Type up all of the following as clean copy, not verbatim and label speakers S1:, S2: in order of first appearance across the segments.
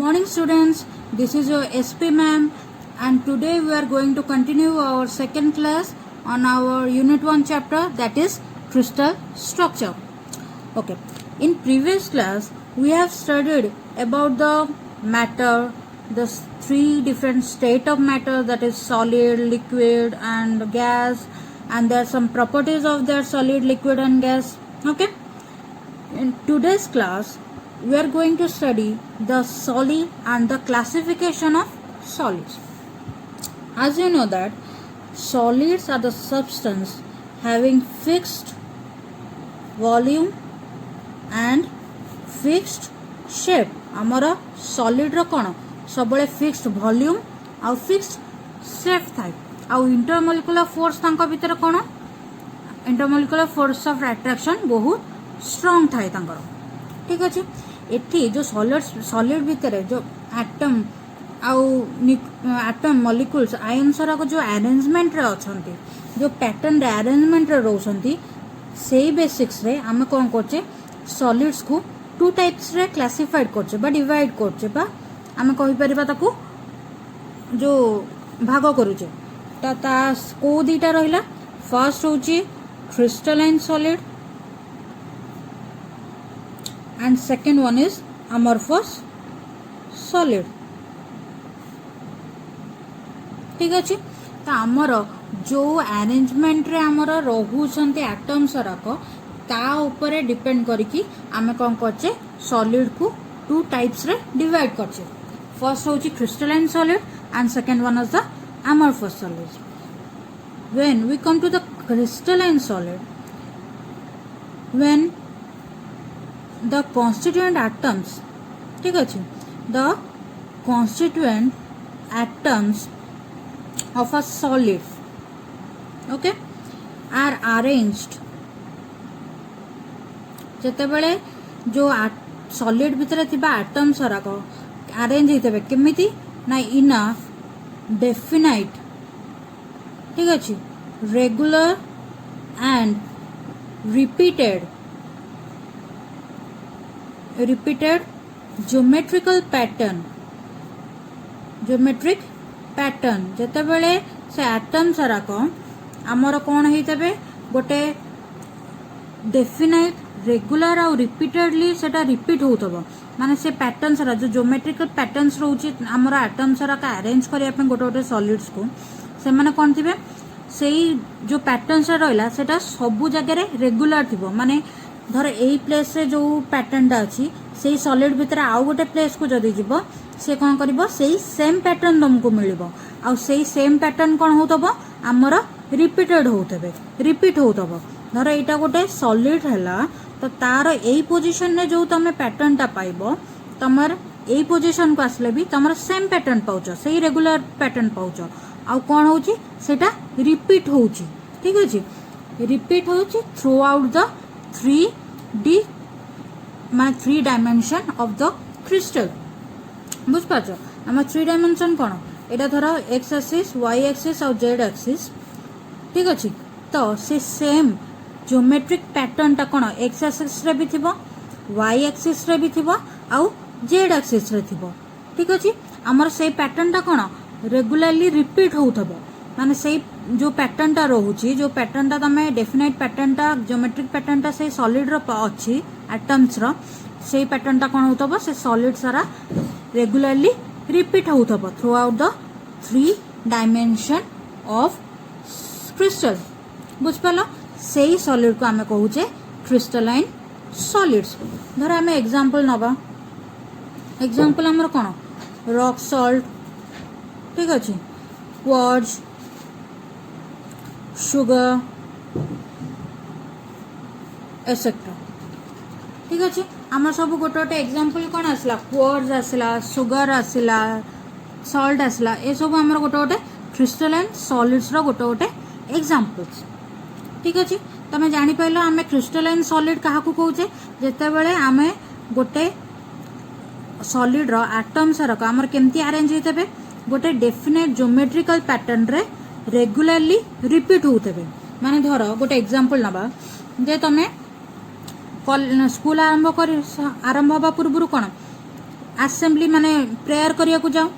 S1: Morning students, this is your SP ma'am and today we are going to continue our second class on our unit 1 chapter, that is crystal structure. Okay, in previous class we have studied about the matter, the three different state of matter, that is solid, liquid and gas, and there are some properties of their solid, liquid and gas. Okay, in today's class we are going to study the solid and the classification of solids. As you know that solids are the substance having fixed volume and fixed shape. आमर solid रो कौन सब fixed volume और fixed shape थाए आउ intermolecular force तांका भीतर कौन intermolecular force of attraction बहुत strong थाए तांकर. ठीक अच्छे, एठी जो सॉलिड भितर जो एटम आउ एटम मॉलिक्यूल्स आयन सरा को जो अरेंजमेंट रे अछंती, जो पैटर्न रे अरेंजमेंट रे रोसंती, सेही बेसिक्स रे आमे कोन करछे सॉलिड्स को टू टाइप्स रे क्लासिफाइड करछे बा डिवाइड करछे बा आमे कहि परिबा ताकू जो भाग करूछे ता को दीटा रहिला. फर्स्ट होची crystalline solid and second one is amorphous solid. ठीक अच्छे, तो आमर जो अरेंजमेंट रे आमर रहुछंती एटम्स राक ता ऊपर डिपेंड करिकी आमे कोन करछे सॉलिड को टू टाइप्स रे डिवाइड करछे. फर्स्ट होची crystalline solid and second one is the amorphous solid. When we come to the crystalline solid, when the constituent atoms, ठीक अच्छे, the constituent atoms of a solid, okay, are arranged. जते बेले जो solid भितर थिबा atoms rock arrange हेतबे केमिति ना इन अ definite, ठीक अच्छे, regular and repeated geometric pattern. जते बेले से एटम सारा को आमर कोन हेतबे गोटे डेफिनाइट रेगुलर और रिपीटेडली सेटा रिपीट होतबो, माने से पैटर्न सारा जो ज्योमेट्रिकल पैटर्न्स रहउची आमर एटम सारा का अरेंज करिया पे गोटे गोटे सॉलिड्स को से माने कोन थिबे सेही जो पैटर्न सा रहला सेटा सब जगह रे रेगुलर थिबो. माने धर एई प्लेस रे जो पैटर्नटा अछि सेही सॉलिड भितर आउ गोटे प्लेस को जदी जिवो से कोन करबो सेही सेम पैटर्न तुमको मिलिबो आ सेही सेम पैटर्न कोन होतबो हमर रिपीटेड होतबे, रिपीट होतबो. धर एटा गोटे सॉलिड हैला तो तार एई पोजीशन रे जो तमे पैटर्नटा पाइबो तमर एई पोजीशन को आसले भी तमर सेम पैटर्न पाउचो, सेही रेगुलर पैटर्न पाउचो आ कोन होची सेटा रिपीट होची. ठीक अछि, रिपीट होची थ्रू आउट द 3D माने 3 डायमेंशन ऑफ द क्रिस्टल. बुझ पाछो हम 3 डायमेंशन कोन एटा धर x एक्सिस y एक्सिस और z एक्सिस. ठीक अछि, तो से सेम ज्योमेट्रिक पैटर्न ता कोन x एक्सिस रे भी थिबो, y एक्सिस रे भी थिबो और z एक्सिस रे थिबो. ठीक अछि, हमर से पैटर्न ता कोन रेगुलरली रिपीट होथबो, माने से जो पैटर्न ता रहउची, जो पैटर्न ता तमे डेफिनाइट पैटर्न ता ज्योमेट्रिक पैटर्न ता से सॉलिड रो अछि एटम्स रो से पैटर्न ता कोन होतबो से सॉलिड सारा रेगुलरली रिपीट होतबो throughout the 3 dimension of crystal. बुझ पालो, सेही सॉलिड को हमें कहूचे क्रिस्टलाइन सॉलिड्स. धर हमें एग्जांपल नबा, एग्जांपल हमर कोन रॉक सॉल्ट, ठीक अछि, क्वार्ट्ज, सुगर एसेट्रा. ठीक अच्छे, आम सब गोटे गोटे एग्जांपल कौन आसला, क्वार्ट्ज आसला, सुगर आसला, सॉल्ट आसला, ए सब आमर गोटे गोटे क्रिस्टलाइन सॉलिड्स रो गोटे गोटे एग्जांपल्स. ठीक अच्छे, तमे जानि पाइलो आमे क्रिस्टलाइन सॉलिड काहाकू कहूचे जेते बेले आमे गोटे सॉलिड रो एटम्स रक आमर केमती अरेंज हेतबे गोटे डेफिनेट ज्योमेट्रिकल पैटर्न रे रेगुलरली रिपीट होतबे. माने धर गोटे एग्जांपल नबा जे तमे स्कूल आरंभ हवा पूर्व कौन आसेम्बली माने प्रेयर करिया को जाओ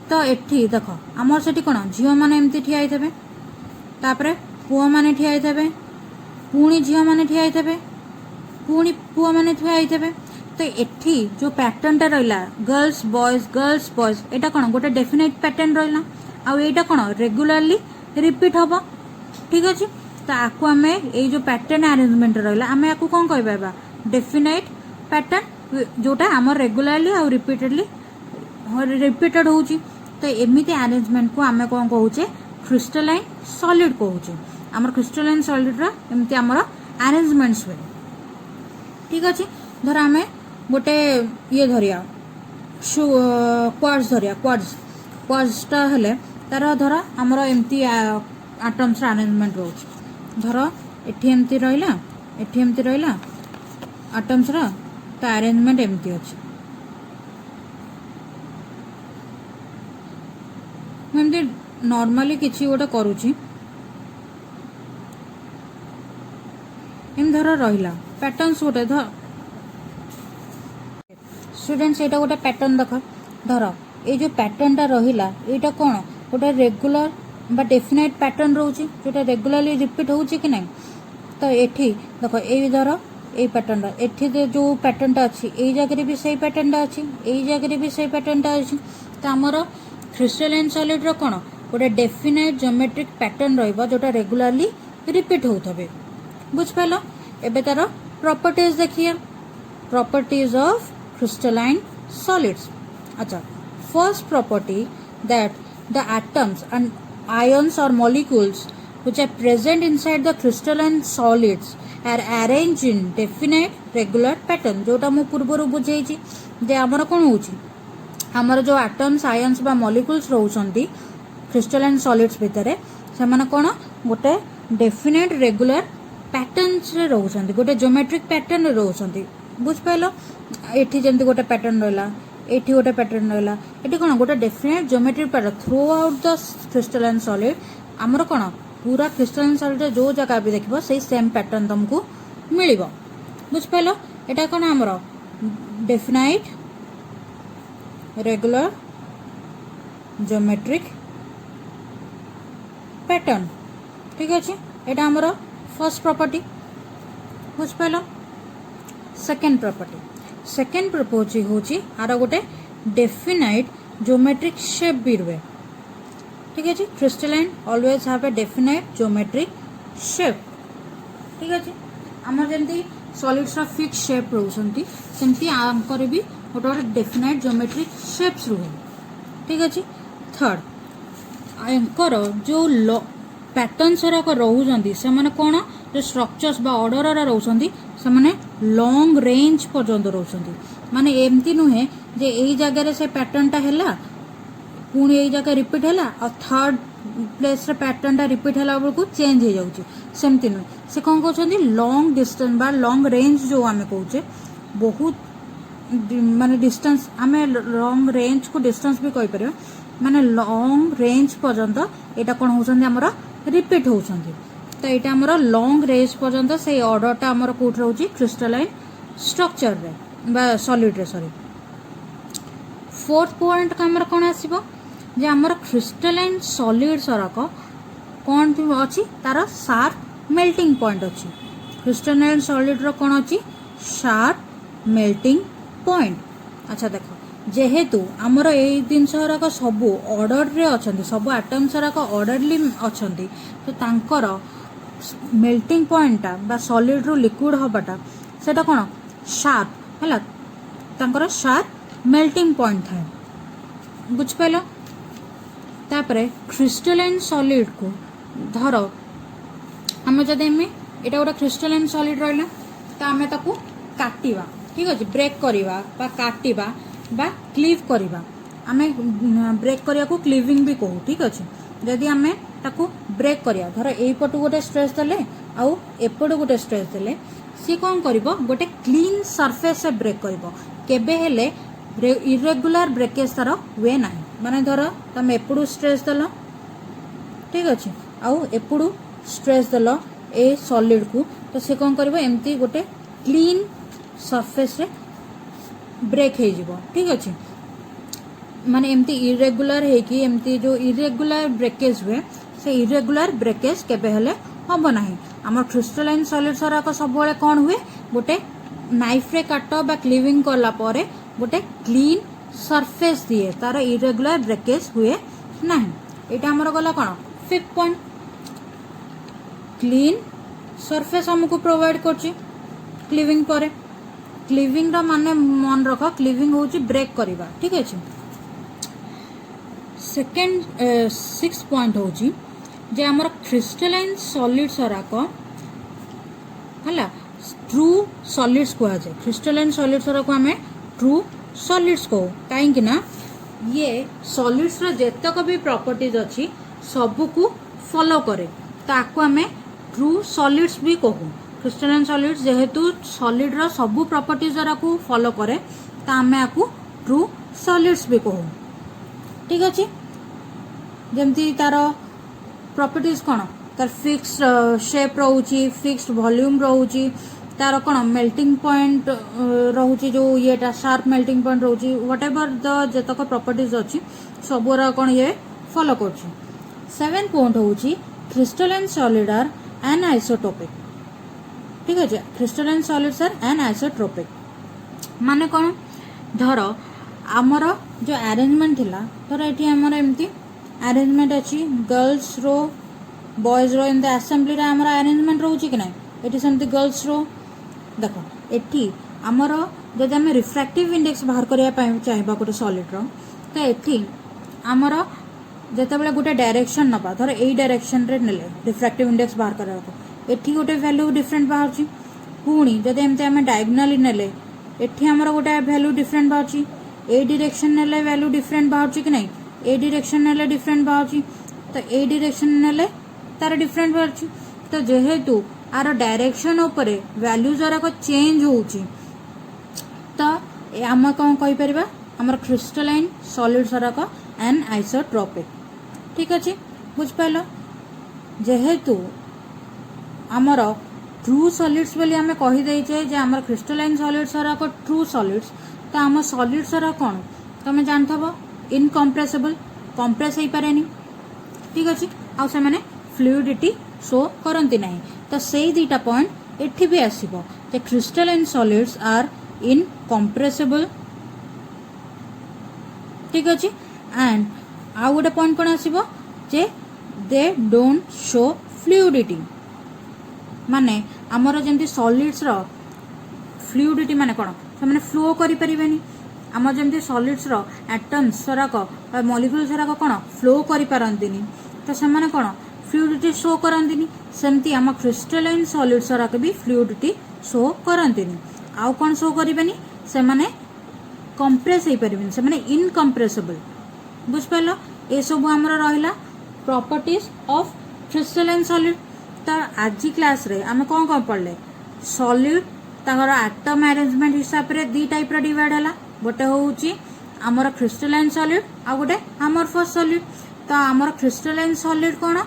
S1: तो एठी देख आमर सेठी कोन झियो माने एमती ठिया आइथबे तापरे पुओ माने ठिया आइथबे पुणी झियो माने ठिया आइथबे पुणी पुओ माने ठिया आइथबे तो एठी जो पैटर्न टा रहिला गर्ल्स बॉयज एटा कोन गोटे डेफिनेट पैटर्न रहिला आ एटा कोन रेगुलरली रिपीट होबो ठीक अछि तो आकु आमे ए जो पैटर्न अरेंजमेंट रहिला आमे आकु कोन कहबा डेफिनेट पैटर्न जोटा हमर रेगुलरली आ रिपीटेडली रिपीटेड होउची तो एमिति अरेंजमेंट को आमे कोन कहूचे क्रिस्टलाइन सॉलिड कहूचे हमर क्रिस्टलाइन सॉलिड रा एमिति हमर अरेंजमेंट्स हुए ठीक अछि धर आमे गोटे ये धरिया क्वार्ट्ज धरिया क्वार्ट्ज टा हेले तार धर हमर एमिति एटम्स अरेंजमेंट रोच धर एठी एमिति रहिला एटम्स रा तो अरेंजमेंट एमिति अछि एमती नॉर्मली किसी गोटे करुची एम धर रहिला पैटर्न्स गोटे धर स्टूडेंट्स एटा गोटे पैटर्न देख धर ये जो पैटर्न टा रहिला एटा कोन गोटे रेगुलर बा डेफिनेट पैटर्न रोची जोटा रेगुलरली रिपीट होउची कि नहीं तो एठी देख ए धर ए पैटर्न टा एठी जो पैटर्न टा अछि ए जगह रे भी सही पैटर्न टा अछि ए जगह रे भी सही पैटर्न टा अछि तो हमर क्रिस्टलाइन सॉलिड रो कोन गोटे डेफिनेट ज्योमेट्रिक पैटर्न रहइबो जोटा रेगुलरली रिपीट होउथबे बुझ पालो एबे तार प्रॉपर्टीज देखिए प्रॉपर्टीज ऑफ crystalline solids अच्छा first property that the atoms and ions or molecules which are present inside the crystalline solids are arranged in definite regular pattern जोटा मु पूर्वरु बुझेइची जे हमर कोन होउची हमर जो atoms ions बा molecules रहउछंती crystalline solids भितरे से माने कोन गोटे definite regular patterns रे रहउछंती गोटे ज्योमेट्रिक पैटर्न रे रहउछंती बुझ पाइलो एठी जेंति गोटे पैटर्न रहला एठी गोटे पैटर्न रहला एठी कोन गोटे definite geometric pattern through out the crystalline solid हमर कोन पूरा क्रिस्टलाइन सॉलिड जो जगह भी देखबो सेही सेम पैटर्न तुमको मिलिबो बुझ पाइलो एटा कोन हमर डेफिनेट रेगुलर ज्योमेट्रिक पैटर्न ठीक अछि एटा हमर फर्स्ट प्रॉपर्टी बुझ पाइलो सेकेंड प्रॉपर्टी होची आर गोटे डेफिनाइट ज्योमेट्रिक शेप भी रुए ठीक है crystalline always have a definite geometric shape ठीक है आमर जमती सॉलिड्स रा फिक्स शेप रहउछंती सेमती आंकर भी गोटे गोटे डेफिनाइट ज्योमेट्रिक शेप्स रुए ठीक है थर्ड आंकर जो पैटर्न सारा रहउछंती से माने कोन जो स्ट्रक्चर्स बा ऑर्डर रा रहउछंती से माने लॉन्ग रेंज पर्यंत रहउछंती माने एमती नुहे जे एई जगह रे से पैटर्न टा हैला पुणी एई जगह रिपीट हैला और थर्ड प्लेस रे पैटर्न टा रिपीट हैला बेलकु चेंज हो जाउची सेमती नुहे से कोन कहउछंती लॉन्ग डिस्टेंस बा लॉन्ग रेंज जो आमे कहउचे बहुत माने डिस्टेंस आमे लॉन्ग रेंज को डिस्टेंस भी कहि परियो माने लॉन्ग रेंज पर्यंत एटा कोन होउछंती हमरा रिपीट होउछंती तो यहाँ आमर लॉन्ग रेंज पर्यंत से ऑर्डरटा आमर कोठ रोची क्रिस्टलाइन स्ट्रक्चर रे बा सॉलिड रे सॉरी फोर्थ पॉइंट का आमर कोन आसीबो जे आमर क्रिस्टलाइन सॉलिड सरक कोन अछि तार शार्प मेल्टिंग पॉइंट अछि क्रिस्टलाइन सॉलिड रो कोन अछि शार्प मेल्टिंग पॉइंट अच्छा देखो जेहेतु आमर ए दिन सरक सबु ऑर्डर रे अछंती सबु एटम सरक ऑर्डरली अछंती तो तांकर मेल्टिंग पॉइंट बा सॉलिड रू लिक्विड हबाटा सेटा कोन शार्प हैला तांकर शार्प मेल्टिंग पॉइंट थाए बुझ पाइलो तापरे क्रिस्टलाइन सॉलिड को धर हम जदि में एटा गोटे क्रिस्टलाइन सॉलिड रहला तो आमे ताकू काटिबा ठीक अछि ब्रेक करिबा बा काटिबा बा क्लीव करिबा आमे ब्रेक करिया को क्लीविंग भी कहू ठीक अछि जदि आमे ताकू ब्रेक करिया धर एई पटु गोटे स्ट्रेस देले आउ एपटु गोटे स्ट्रेस देले सी कोन करिवो गोटे क्लीन सरफेस से ब्रेक करिवो केबे हेले इरेगुलर ब्रेकेज तार हुए ना माने धर तुम एपटु स्ट्रेस देलो ठीक अछि आउ एपटु स्ट्रेस देलो ए सॉलिड को तो से कोन करिवो एम्ति गोटे क्लीन सरफेस रे ब्रेक हो ठीक अच्छे माने एमती इरेगुलर है एमती जो इरेगुलर ब्रेकेज हुए से इरेगुलर ब्रेकेज केबे हेले हम ना आम क्रिस्टलाइन सॉलिड सराक सब कौन हुए गोटे नाइफ रे काट बा क्लीविंग कला परे गोटे क्लीन सरफेस दिए तार इरेगुलर ब्रेकेज हुए ना यहाँ आमर गला कौन फिफ्थ पॉइंट क्लीन सरफेस हमको प्रोवाइड करची क्लीविंग परे क्लीविंग रा माने मन रख क्लीविंग होची ब्रेक करवा ठीक अच्छे सेकेंड सिक्स पॉइंट होची जे आमर क्रिस्टलाइन सॉलिड सराक है ट्रू सॉलिड्स कह जाए क्रिस्टलाइन सॉलिड सराक आम ट्रू सॉलिड्स कहू कहीं ना ये सॉलिड्स रा जेतक भी प्रॉपर्टीज अच्छी सबको फॉलो करे ताको आम ट्रू सॉलिड्स भी कहू क्रिस्टलाइन सॉलिड्स जेहेतु सॉलिड रा सबू प्रॉपर्टीज जरा को फॉलो करे ता आम आपको ट्रू सॉलिड्स भी कहू ठीक अच्छे जमती तार प्रॉपर्टीज कौन तार फिक्स्ड शेप रोची फिक्स्ड वॉल्यूम रोची तार कौन मेल्टिंग पॉइंट रोची जो ये शार्प मेल्टिंग पॉइंट रोची व्हाटएवर द जेतक प्रॉपर्टीज अच्छी सबूरा कौन ये फॉलो कर सेवेन पॉइंट होची crystalline solid are anisotropic ठीक है crystalline solids are anisotropic माने कौन धर आमर जो अरेंजमेंट थिला धर ये आमर एमती अरेंजमेंट अच्छी गर्ल्स रो बॉयज रो एमती असेंबली आमर अरेंजमेंट रोची कि ना ये सेमती गर्ल्स रो देख एटी आमर जब आम रिफ्रैक्टिव इंडेक्स बाहर करने चाहिए गोटे सॉलिड रो तो ये आमर जिते गोटे डायरेक्शन नवा धर यही डायरेक्शन रे नेले रिफ्रैक्टिव इंडेक्स बाहर करने एटी गोटे वैल्यू डिफरेंट बाहर पुणी जब एमती आम डायगोनाली नेले एटी आमर गोटे वैल्यू डिफरेंट बाहर ए डायरेक्शन नेले वैल्यू डिफरेंट बाहर कि नहीं ए डायरेक्शन नेले डिफरेंट बाहर तो ए डायरेक्शन नेले तार डिफरेंट बाहर तो जेहेतु आर डायरेक्शन उपरे वैल्यू जरा चेंज होची तो आम कौन कही परिबा हमर क्रिस्टलाइन सॉलिड सराक एन आइसोट्रोपिक ठीक अच्छे बुझ पाइल जेहेतु आमर ट्रू सॉलिड्स बोली आम कहीदे जे आमर क्रिस्टलाइन सॉलिड सराक ट्रू सॉलिड्स तो आम सॉलिड सरा कौन तुम जानथब इनकम्प्रेसेबल कंप्रेस हो पारे ठीक अच्छे आउ से माने फ्लूइडिटी शो करती ना तो से दुटा पॉइंट एठी भी आसीबो जे क्रिस्टलाइन सॉलिड्स आर इनकम्प्रेसेबल ठीक अच्छे एंड आउ गोटे पॉइंट कौन आसीबो जे दे डोंट शो फ्लूइडिटी माने आमर जमती सॉलिड्स रो फ्लूइडिटी माने कौन से माने फ्लो करि परिबेनी आम जमती सॉलिड्स रो एटम्स सराक मॉलिक्यूल सराक कौन फ्लो करि पारंतिनी तो से माने कौन फ्लूइडिटी शो करंतिनी सेमती आम क्रिस्टलाइन सॉलिड सराक भी फ्लूइडिटी शो करंतिनी आउ कौन शो करिबेनी से माने कंप्रेस हो पारिबेनी से माने इनकम्प्रेसेबल बुझ पाइल ए सब हमर रहिला प्रॉपर्टीज ऑफ क्रिस्टलाइन सॉलिड तो आज क्लास रे आम कौन कौन पढ़ले सॉलिड ताकर एटम अरेंजमेंट हिसाब रे दी टाइप रो डिवाइड हला गोटे होउची हमर क्रिस्टलाइन सॉलिड आ गोटे अमॉर्फस सॉलिड तो हमर क्रिस्टलाइन सॉलिड कौन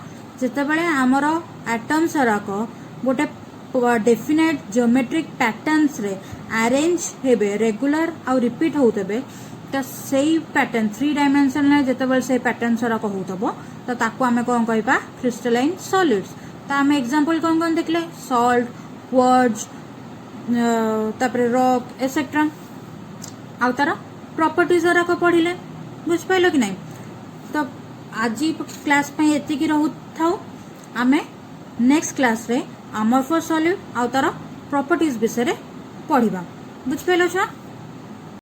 S1: जिते बड़े आमर एटम सराक गोटे डेफिनेट जियोमेट्रिक पैटर्न्स रे अरेंज हेबे रेगुलर आउ रिपीट होतबे तो सेही पैटर्न 3 डायमेंशन रे जिते बड़े से पैटर्न सराक होतबो तो ताको आमे कोन कहबा क्रिस्टलाइन सॉलिड्स तो आमे एग्जांपल कोन कोन देखले सॉल्ट क्वार्ट्ज तापरे रॉक एसेट्रा आउ तार प्रॉपर्टीज जराक पढ़िले बुझ पाइल कि नहीं तो आज क्लास पे एतिकी रहू थाउ आमे नेक्स्ट क्लास रे अमॉर्फस सॉलिड आउ तार प्रॉपर्टीज विषय रे पढ़िबा बुझ पाइल छा।